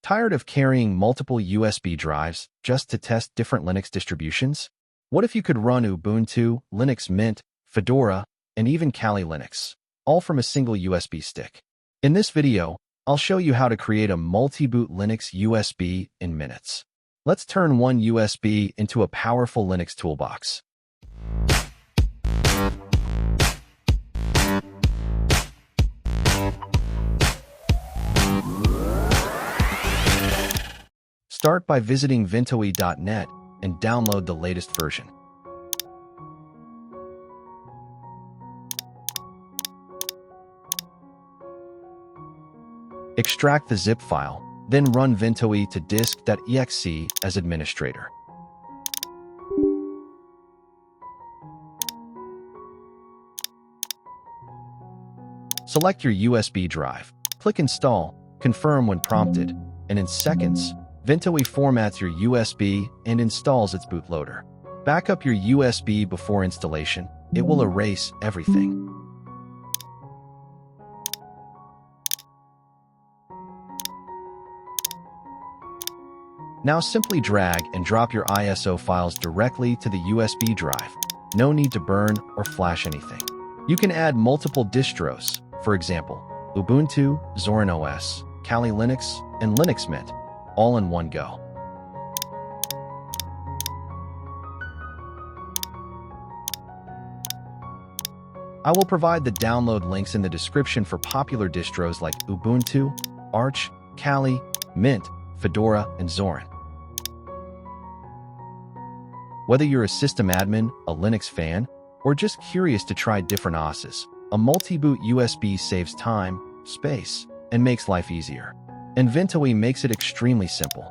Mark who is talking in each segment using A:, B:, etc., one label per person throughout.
A: Tired of carrying multiple USB drives just to test different Linux distributions? What if you could run Ubuntu, Linux Mint, Fedora, and even Kali Linux, all from a single USB stick? In this video, I'll show you how to create a multi-boot Linux USB in minutes. Let's turn one USB into a powerful Linux toolbox. Start by visiting ventoy.net and download the latest version. Extract the zip file, then run ventoy to disk.exe as administrator. Select your USB drive, click Install, confirm when prompted, and in seconds, Ventoy formats your USB and installs its bootloader. Back up your USB before installation. It will erase everything. Now simply drag and drop your ISO files directly to the USB drive. No need to burn or flash anything. You can add multiple distros, for example, Ubuntu, Zorin OS, Kali Linux, and Linux Mint, all in one go. I will provide the download links in the description for popular distros like Ubuntu, Arch, Kali, Mint, Fedora, and Zorin. Whether you're a system admin, a Linux fan, or just curious to try different OSes, a multi-boot USB saves time, space, and makes life easier. And Ventoy makes it extremely simple.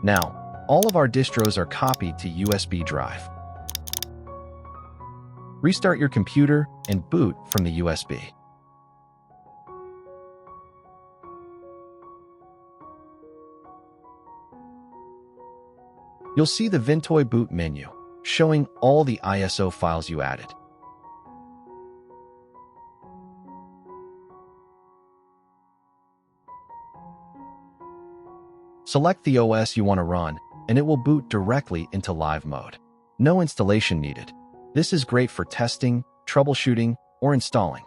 A: Now, all of our distros are copied to USB drive. Restart your computer and boot from the USB. You'll see the Ventoy boot menu, showing all the ISO files you added. Select the OS you want to run, and it will boot directly into live mode. No installation needed. This is great for testing, troubleshooting, or installing.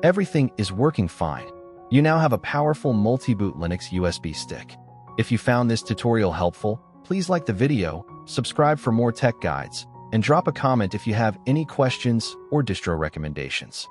A: Everything is working fine. You now have a powerful multi-boot Linux USB stick. If you found this tutorial helpful, please like the video, subscribe for more tech guides, and drop a comment if you have any questions or distro recommendations.